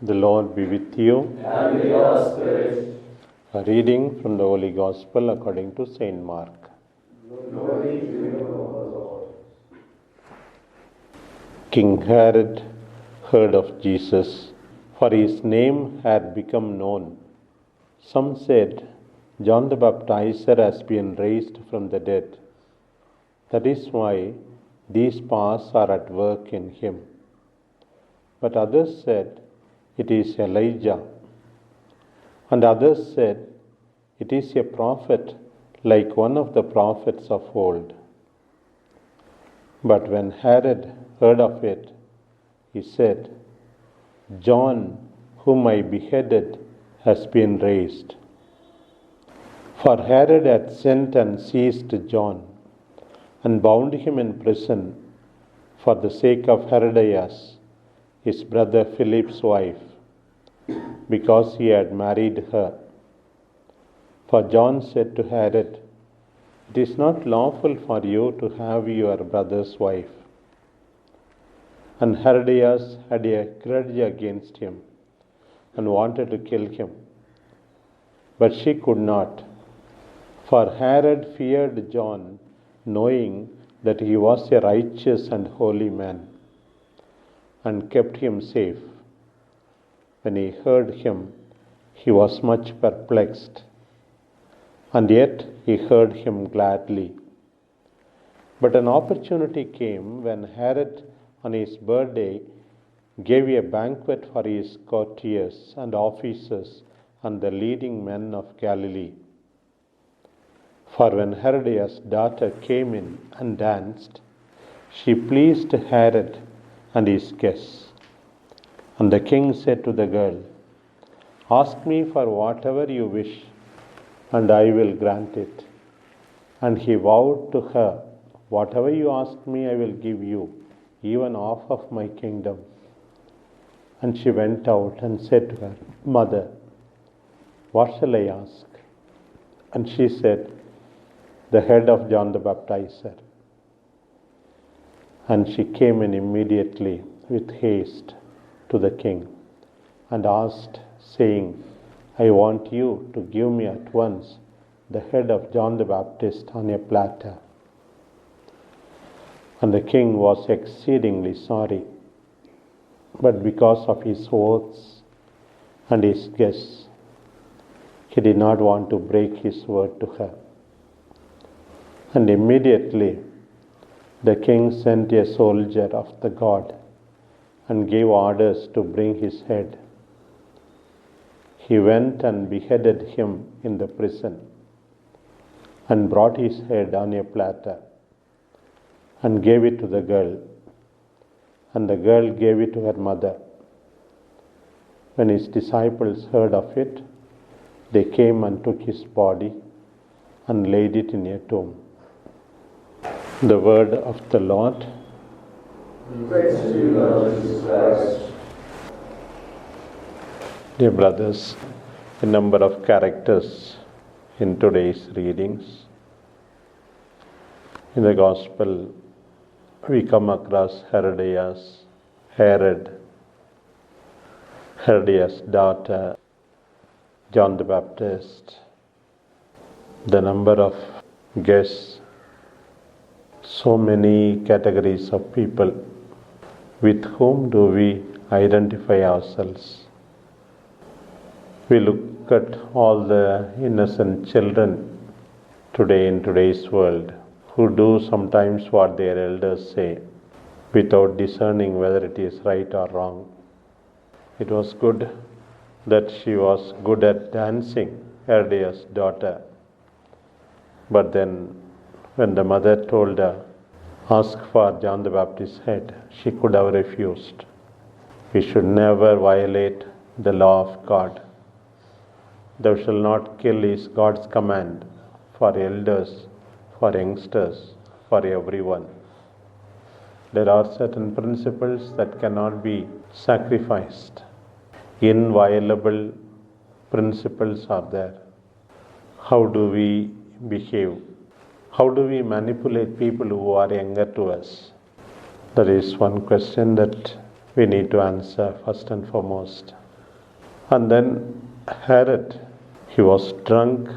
The Lord be with you. And with your spirit. A reading from the Holy Gospel according to Saint Mark. Glory to you, O Lord. King Herod heard of Jesus, for his name had become known. Some said, John the Baptizer has been raised from the dead. That is why these powers are at work in him. But others said, it is Elijah. And others said, it is a prophet like one of the prophets of old. But when Herod heard of it, he said, John, whom I beheaded, has been raised. For Herod had sent and seized John, and bound him in prison for the sake of Herodias, his brother Philip's wife, because he had married her. For John said to Herod, it is not lawful for you to have your brother's wife. And Herodias had a grudge against him and wanted to kill him. But she could not, for Herod feared John, knowing that he was a righteous and holy man, and kept him safe. When he heard him, he was much perplexed, and yet he heard him gladly. But an opportunity came when Herod, on his birthday, gave a banquet for his courtiers and officers and the leading men of Galilee. For when Herodias' daughter came in and danced, she pleased Herod and his guests. And the king said to the girl, ask me for whatever you wish, and I will grant it. And he vowed to her, whatever you ask me, I will give you, even half of my kingdom. And she went out and said to her, Mother, what shall I ask? And she said, the head of John the Baptizer. And she came in immediately with haste to the king and asked, saying, I want you to give me at once the head of John the Baptist on a platter. And the king was exceedingly sorry, but because of his oaths and his guests, he did not want to break his word to her. And immediately the king sent a soldier of the god and gave orders to bring his head. He went and beheaded him in the prison and brought his head on a platter and gave it to the girl, and the girl gave it to her mother. When his disciples heard of it, they came and took his body and laid it in a tomb. The word of the Lord. Praise to you, Lord Jesus Christ. Dear brothers, a number of characters in today's readings. In the Gospel, we come across Herodias, Herod, Herodias' daughter, John the Baptist, the number of guests, so many categories of people. With whom do we identify ourselves? We look at all the innocent children today in today's world who do sometimes what their elders say without discerning whether it is right or wrong. It was good that she was good at dancing, Herodias' daughter. But then when the mother told her, ask for John the Baptist's head, she could have refused. We should never violate the law of God. Thou shalt not kill is God's command for elders, for youngsters, for everyone. There are certain principles that cannot be sacrificed. Inviolable principles are there. How do we behave? How do we manipulate people who are younger to us? There is one question that we need to answer first and foremost. And then Herod, he was drunk.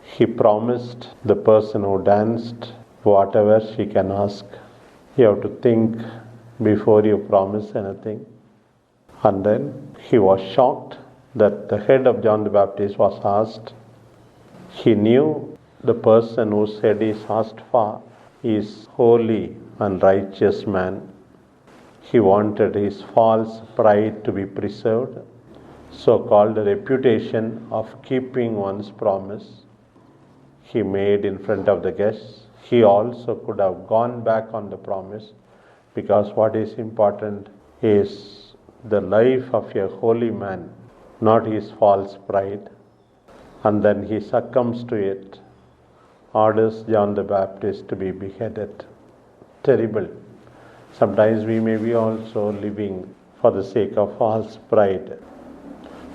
He promised the person who danced whatever she can ask. You have to think before you promise anything. And then he was shocked that the head of John the Baptist was asked. He knew the person whose head is asked for is holy and righteous man. He wanted his false pride to be preserved, so-called reputation of keeping one's promise he made in front of the guests. He also could have gone back on the promise, because what is important is the life of a holy man, not his false pride. And then he succumbs to it, orders John the Baptist to be beheaded. Terrible. Sometimes we may be also living for the sake of false pride.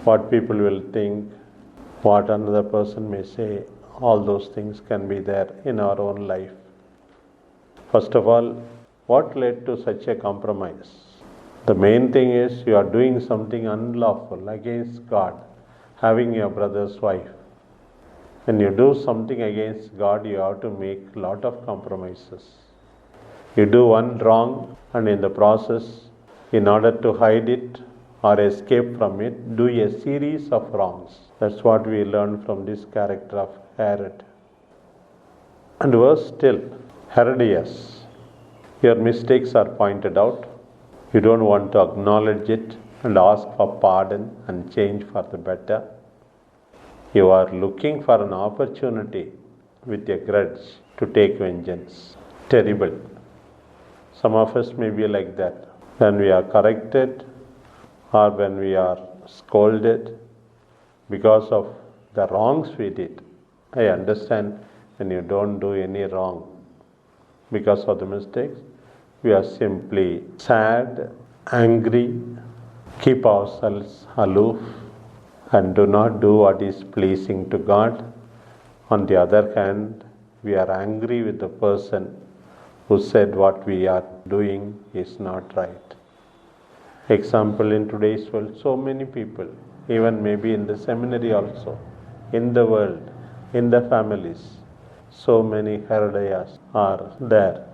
What people will think, what another person may say, all those things can be there in our own life. First of all, what led to such a compromise? The main thing is you are doing something unlawful against God, having your brother's wife. When you do something against God, you have to make a lot of compromises. You do one wrong, and in the process, in order to hide it or escape from it, do a series of wrongs. That's what we learn from this character of Herod. And worse still, Herodias, your mistakes are pointed out. You don't want to acknowledge it and ask for pardon and change for the better. You are looking for an opportunity with a grudge to take vengeance. Terrible. Some of us may be like that. When we are corrected or when we are scolded because of the wrongs we did. I understand when you don't do any wrong because of the mistakes. We are simply sad, angry, keep ourselves aloof, and do not do what is pleasing to God. On the other hand, we are angry with the person who said what we are doing is not right. Example, in today's world, so many people, even maybe in the seminary also, in the world, in the families, so many Herodias are there.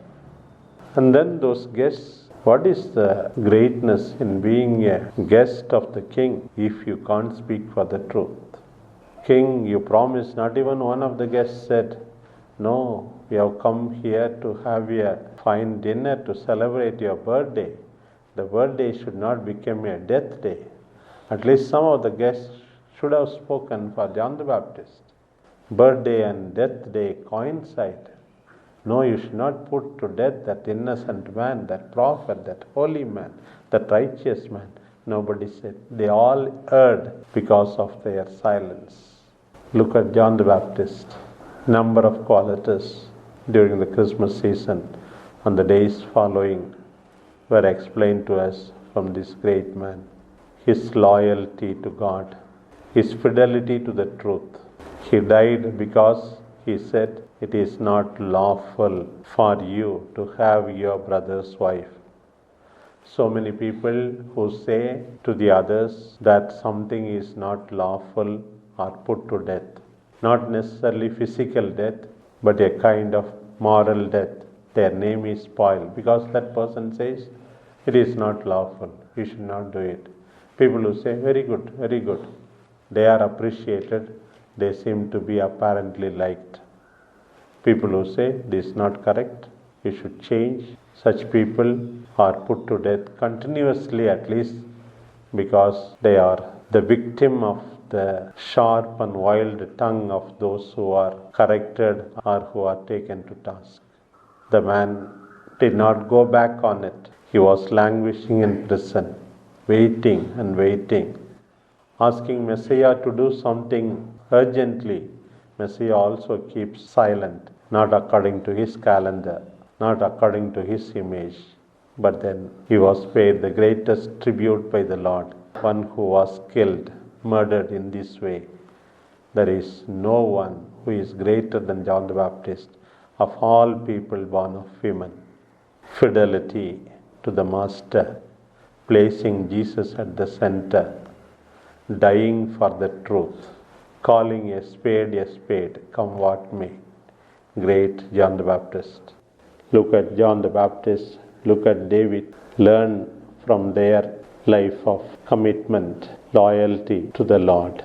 And then those guests, what is the greatness in being a guest of the king if you can't speak for the truth? King, you promised. Not even one of the guests said, no, we have come here to have a fine dinner to celebrate your birthday. The birthday should not become a death day. At least some of the guests should have spoken for John the Baptist. Birthday and death day coincide. No, you should not put to death that innocent man, that prophet, that holy man, that righteous man. Nobody said. They all erred because of their silence. Look at John the Baptist. Number of qualities during the Christmas season and the days following were explained to us from this great man. His loyalty to God, his fidelity to the truth. He died because he said, it is not lawful for you to have your brother's wife. So many people who say to the others that something is not lawful are put to death. Not necessarily physical death, but a kind of moral death. Their name is spoiled because that person says, it is not lawful, you should not do it. People who say, very good, very good. They are appreciated, they seem to be apparently liked. People who say, this is not correct, you should change. Such people are put to death continuously, at least, because they are the victim of the sharp and wild tongue of those who are corrected or who are taken to task. The man did not go back on it. He was languishing in prison, waiting and waiting, asking Messiah to do something urgently. Messiah also keeps silent, not according to his calendar, not according to his image. But then he was paid the greatest tribute by the Lord, one who was killed, murdered in this way. There is no one who is greater than John the Baptist of all people born of women. Fidelity to the Master, placing Jesus at the center, dying for the truth, calling a spade, come what may. Great John the Baptist. Look at John the Baptist, look at David, learn from their life of commitment, loyalty to the Lord.